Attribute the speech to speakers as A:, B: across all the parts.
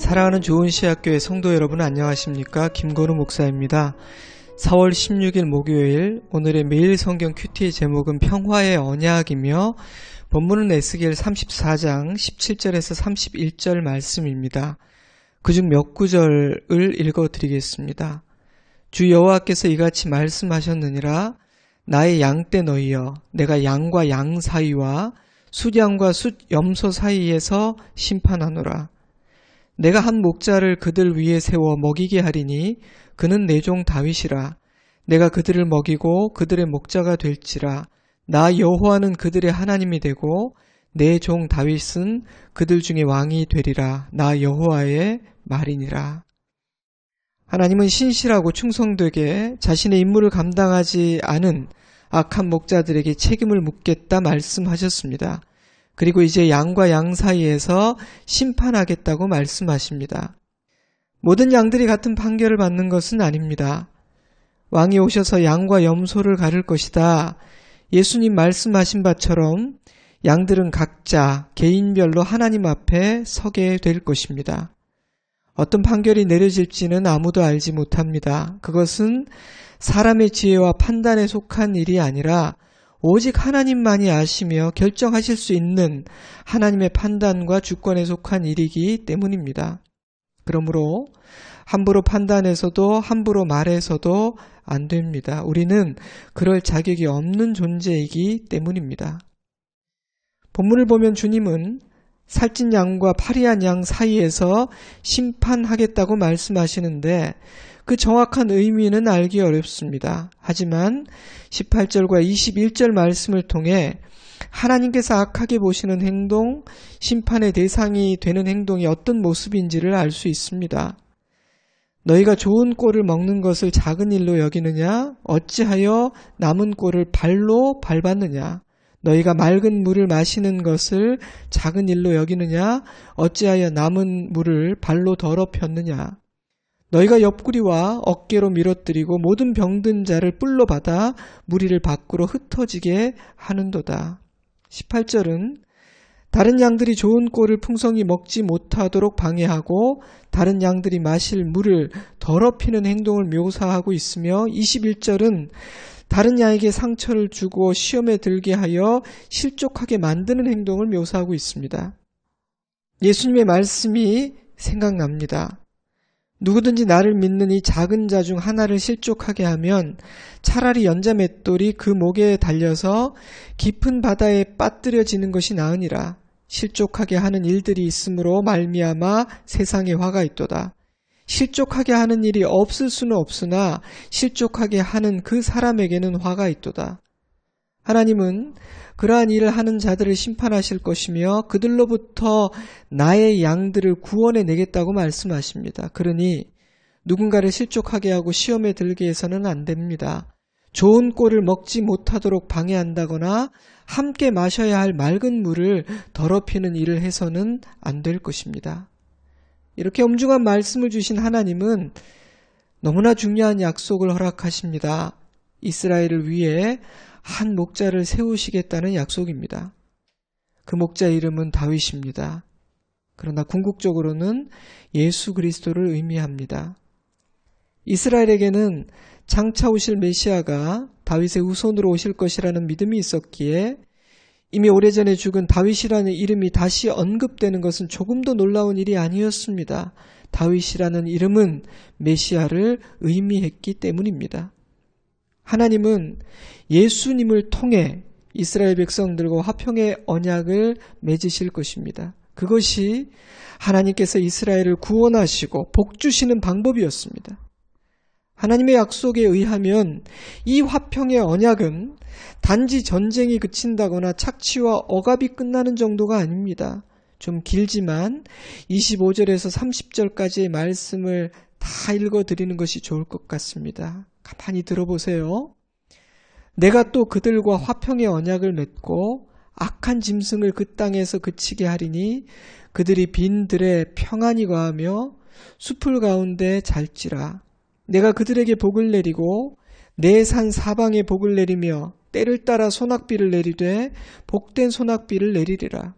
A: 사랑하는 좋은시학교의 성도 여러분 안녕하십니까? 김건우 목사입니다. 4월 16일 목요일 오늘의 매일 성경 큐티의 제목은 평화의 언약이며 본문은 에스겔 34장 17절에서 31절 말씀입니다. 그중 몇 구절을 읽어드리겠습니다. 주 여호와께서 이같이 말씀하셨느니라. 나의 양떼 너희여, 내가 양과 양 사이와 숫양과 숫염소 사이에서 심판하노라. 내가 한 목자를 그들 위에 세워 먹이게 하리니 그는 내 종 다윗이라. 내가 그들을 먹이고 그들의 목자가 될지라. 나 여호와는 그들의 하나님이 되고 내 종 다윗은 그들 중에 왕이 되리라. 나 여호와의 말이니라. 하나님은 신실하고 충성되게 자신의 임무를 감당하지 않은 악한 목자들에게 책임을 묻겠다 말씀하셨습니다. 그리고 이제 양과 양 사이에서 심판하겠다고 말씀하십니다. 모든 양들이 같은 판결을 받는 것은 아닙니다. 왕이 오셔서 양과 염소를 가를 것이다. 예수님 말씀하신 바처럼 양들은 각자 개인별로 하나님 앞에 서게 될 것입니다. 어떤 판결이 내려질지는 아무도 알지 못합니다. 그것은 사람의 지혜와 판단에 속한 일이 아니라 오직 하나님만이 아시며 결정하실 수 있는 하나님의 판단과 주권에 속한 일이기 때문입니다. 그러므로 함부로 판단해서도 함부로 말해서도 안 됩니다. 우리는 그럴 자격이 없는 존재이기 때문입니다. 본문을 보면 주님은 살찐 양과 파리한 양 사이에서 심판하겠다고 말씀하시는데 그 정확한 의미는 알기 어렵습니다. 하지만 18절과 21절 말씀을 통해 하나님께서 악하게 보시는 행동, 심판의 대상이 되는 행동이 어떤 모습인지를 알 수 있습니다. 너희가 좋은 꼴을 먹는 것을 작은 일로 여기느냐? 어찌하여 남은 꼴을 발로 밟았느냐? 너희가 맑은 물을 마시는 것을 작은 일로 여기느냐? 어찌하여 남은 물을 발로 더럽혔느냐? 너희가 옆구리와 어깨로 밀어뜨리고 모든 병든 자를 뿔로 받아 무리를 밖으로 흩어지게 하는도다. 18절은 다른 양들이 좋은 꼴을 풍성히 먹지 못하도록 방해하고 다른 양들이 마실 물을 더럽히는 행동을 묘사하고 있으며 21절은 다른 양에게 상처를 주고 시험에 들게 하여 실족하게 만드는 행동을 묘사하고 있습니다. 예수님의 말씀이 생각납니다. 누구든지 나를 믿는 이 작은 자 중 하나를 실족하게 하면 차라리 연자 맷돌이 그 목에 달려서 깊은 바다에 빠뜨려지는 것이 나으니라. 실족하게 하는 일들이 있으므로 말미암아 세상에 화가 있도다. 실족하게 하는 일이 없을 수는 없으나 실족하게 하는 그 사람에게는 화가 있도다. 하나님은 그러한 일을 하는 자들을 심판하실 것이며 그들로부터 나의 양들을 구원해 내겠다고 말씀하십니다. 그러니 누군가를 실족하게 하고 시험에 들게 해서는 안 됩니다. 좋은 꼴을 먹지 못하도록 방해한다거나 함께 마셔야 할 맑은 물을 더럽히는 일을 해서는 안 될 것입니다. 이렇게 엄중한 말씀을 주신 하나님은 너무나 중요한 약속을 허락하십니다. 이스라엘을 위해 한 목자를 세우시겠다는 약속입니다. 그 목자 이름은 다윗입니다. 그러나 궁극적으로는 예수 그리스도를 의미합니다. 이스라엘에게는 장차 오실 메시아가 다윗의 후손으로 오실 것이라는 믿음이 있었기에 이미 오래전에 죽은 다윗이라는 이름이 다시 언급되는 것은 조금도 놀라운 일이 아니었습니다. 다윗이라는 이름은 메시아를 의미했기 때문입니다. 하나님은 예수님을 통해 이스라엘 백성들과 화평의 언약을 맺으실 것입니다. 그것이 하나님께서 이스라엘을 구원하시고 복주시는 방법이었습니다. 하나님의 약속에 의하면 이 화평의 언약은 단지 전쟁이 그친다거나 착취와 억압이 끝나는 정도가 아닙니다. 좀 길지만 25절에서 30절까지의 말씀을 다 읽어드리는 것이 좋을 것 같습니다. 가만히 들어보세요. 내가 또 그들과 화평의 언약을 맺고 악한 짐승을 그 땅에서 그치게 하리니 그들이 빈 들에 평안히 거하며 숲을 가운데 잘지라. 내가 그들에게 복을 내리고 내 산 사방에 복을 내리며 때를 따라 소낙비를 내리되 복된 소낙비를 내리리라.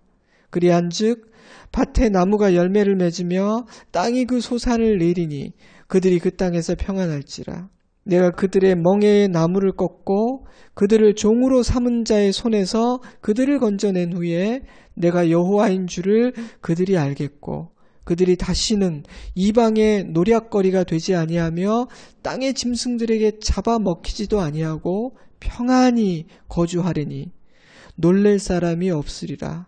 A: 그리한즉 밭에 나무가 열매를 맺으며 땅이 그 소산을 내리니 그들이 그 땅에서 평안할지라. 내가 그들의 멍에의 나무를 꺾고 그들을 종으로 삼은 자의 손에서 그들을 건져낸 후에 내가 여호와인 줄을 그들이 알겠고 그들이 다시는 이방의 노략거리가 되지 아니하며 땅의 짐승들에게 잡아먹히지도 아니하고 평안히 거주하리니 놀랄 사람이 없으리라.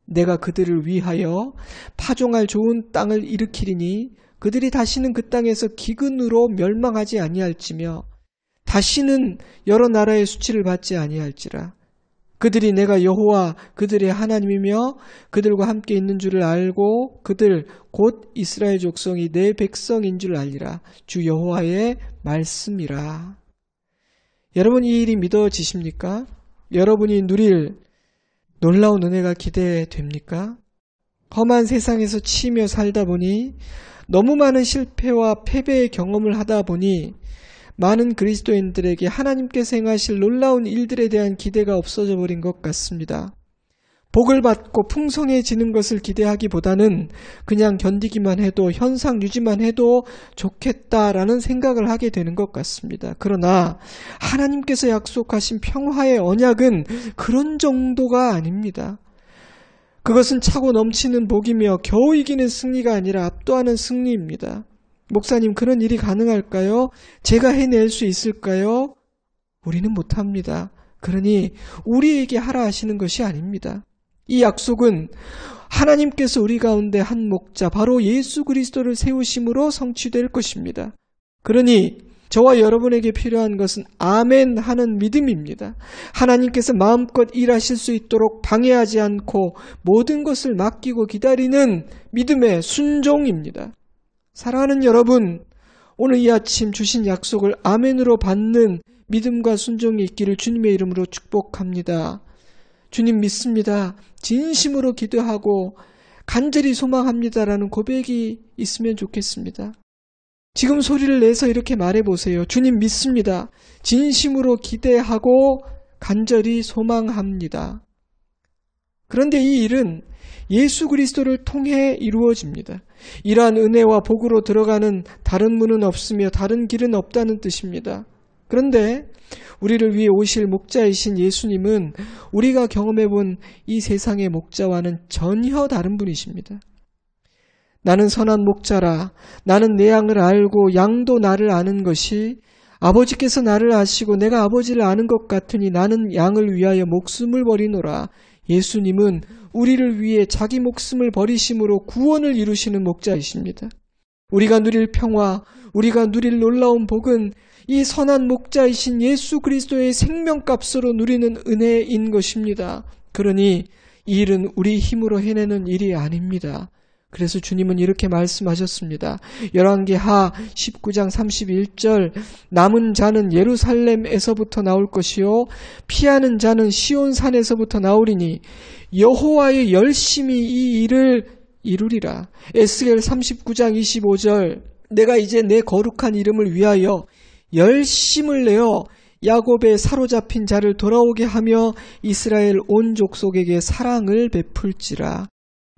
A: 내가 그들을 위하여 파종할 좋은 땅을 일으키리니 그들이 다시는 그 땅에서 기근으로 멸망하지 아니할지며 다시는 여러 나라의 수치를 받지 아니할지라. 그들이 내가 여호와 그들의 하나님이며 그들과 함께 있는 줄을 알고 그들 곧 이스라엘 족속이 내 백성인 줄 알리라. 주 여호와의 말씀이라. 여러분, 이 일이 믿어지십니까? 여러분이 누릴 놀라운 은혜가 기대됩니까? 험한 세상에서 치이며 살다 보니 너무 많은 실패와 패배의 경험을 하다 보니 많은 그리스도인들에게 하나님께서 행하실 놀라운 일들에 대한 기대가 없어져 버린 것 같습니다. 복을 받고 풍성해지는 것을 기대하기보다는 그냥 견디기만 해도 현상 유지만 해도 좋겠다라는 생각을 하게 되는 것 같습니다. 그러나 하나님께서 약속하신 평화의 언약은 그런 정도가 아닙니다. 그것은 차고 넘치는 복이며 겨우 이기는 승리가 아니라 압도하는 승리입니다. 목사님, 그런 일이 가능할까요? 제가 해낼 수 있을까요? 우리는 못합니다. 그러니 우리에게 하라 하시는 것이 아닙니다. 이 약속은 하나님께서 우리 가운데 한 목자 바로 예수 그리스도를 세우심으로 성취될 것입니다. 그러니 저와 여러분에게 필요한 것은 아멘 하는 믿음입니다. 하나님께서 마음껏 일하실 수 있도록 방해하지 않고 모든 것을 맡기고 기다리는 믿음의 순종입니다. 사랑하는 여러분, 오늘 이 아침 주신 약속을 아멘으로 받는 믿음과 순종이 있기를 주님의 이름으로 축복합니다. 주님 믿습니다. 진심으로 기도하고 간절히 소망합니다라는 고백이 있으면 좋겠습니다. 지금 소리를 내서 이렇게 말해보세요. 주님 믿습니다. 진심으로 기대하고 간절히 소망합니다. 그런데 이 일은 예수 그리스도를 통해 이루어집니다. 이러한 은혜와 복으로 들어가는 다른 문은 없으며 다른 길은 없다는 뜻입니다. 그런데 우리를 위해 오실 목자이신 예수님은 우리가 경험해본 이 세상의 목자와는 전혀 다른 분이십니다. 나는 선한 목자라. 나는 내 양을 알고 양도 나를 아는 것이 아버지께서 나를 아시고 내가 아버지를 아는 것 같으니 나는 양을 위하여 목숨을 버리노라. 예수님은 우리를 위해 자기 목숨을 버리심으로 구원을 이루시는 목자이십니다. 우리가 누릴 평화, 우리가 누릴 놀라운 복은 이 선한 목자이신 예수 그리스도의 생명값으로 누리는 은혜인 것입니다. 그러니 이 일은 우리 힘으로 해내는 일이 아닙니다. 그래서 주님은 이렇게 말씀하셨습니다. 열왕기하 19장 31절 남은 자는 예루살렘에서부터 나올 것이요 피하는 자는 시온산에서부터 나오리니 여호와의 열심히 이 일을 이루리라. 에스겔 39장 25절 내가 이제 내 거룩한 이름을 위하여 열심을 내어 야곱의 사로잡힌 자를 돌아오게 하며 이스라엘 온 족속에게 사랑을 베풀지라.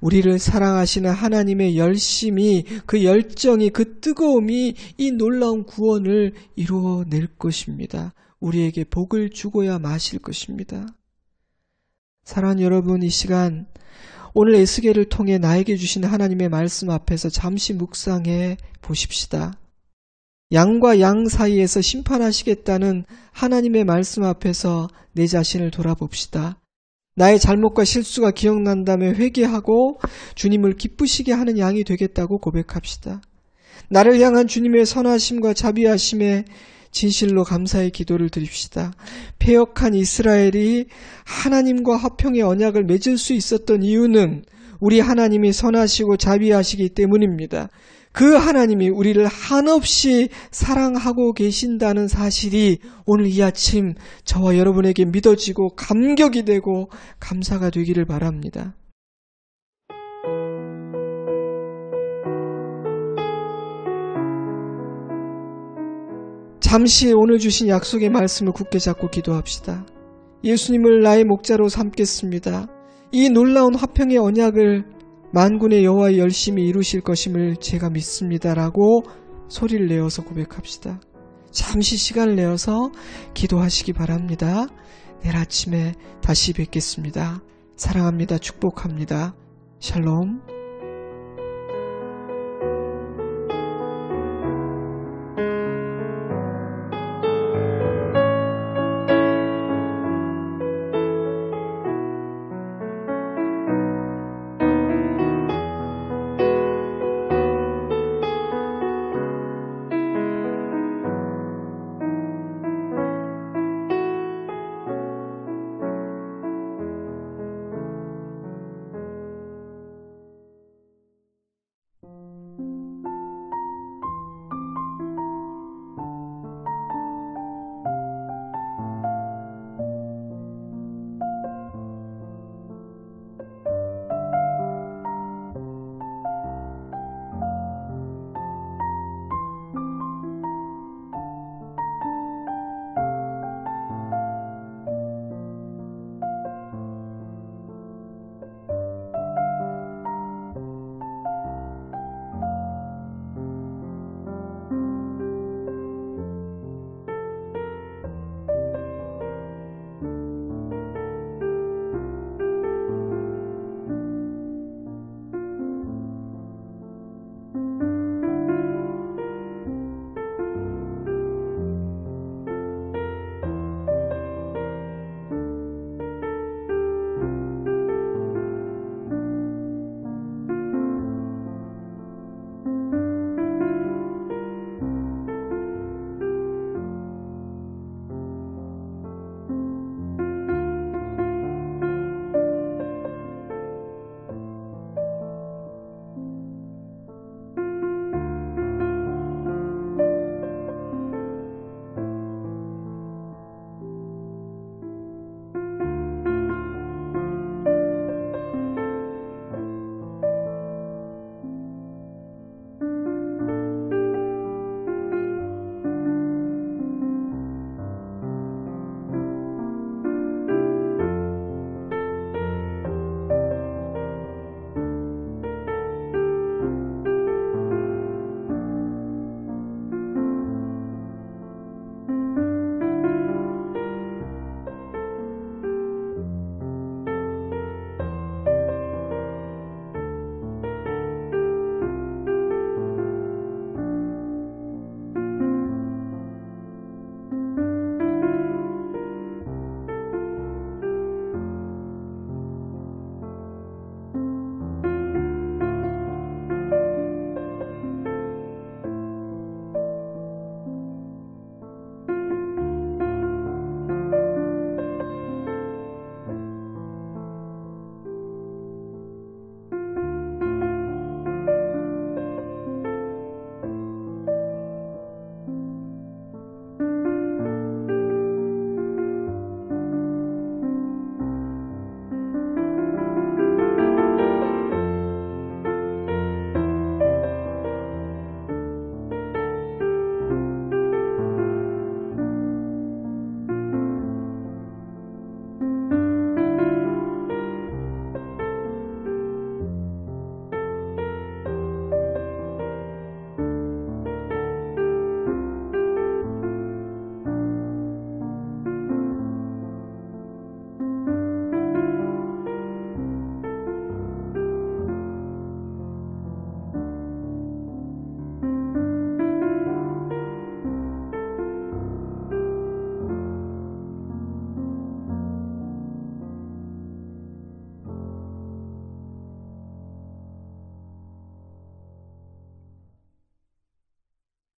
A: 우리를 사랑하시는 하나님의 열심이, 그 열정이, 그 뜨거움이 이 놀라운 구원을 이루어낼 것입니다. 우리에게 복을 주고야 마실 것입니다. 사랑하는 여러분, 이 시간 오늘 에스겔을 통해 나에게 주신 하나님의 말씀 앞에서 잠시 묵상해 보십시다. 양과 양 사이에서 심판하시겠다는 하나님의 말씀 앞에서 내 자신을 돌아봅시다. 나의 잘못과 실수가 기억난다면 회개하고 주님을 기쁘시게 하는 양이 되겠다고 고백합시다. 나를 향한 주님의 선하심과 자비하심에 진실로 감사의 기도를 드립시다. 패역한 이스라엘이 하나님과 화평의 언약을 맺을 수 있었던 이유는 우리 하나님이 선하시고 자비하시기 때문입니다. 그 하나님이 우리를 한없이 사랑하고 계신다는 사실이 오늘 이 아침 저와 여러분에게 믿어지고 감격이 되고 감사가 되기를 바랍니다. 잠시 오늘 주신 약속의 말씀을 굳게 잡고 기도합시다. 예수님을 나의 목자로 삼겠습니다. 이 놀라운 화평의 언약을 만군의 여호와 열심히 이루실 것임을 제가 믿습니다라고 소리를 내어서 고백합시다. 잠시 시간을 내어서 기도하시기 바랍니다. 내일 아침에 다시 뵙겠습니다. 사랑합니다. 축복합니다. 샬롬.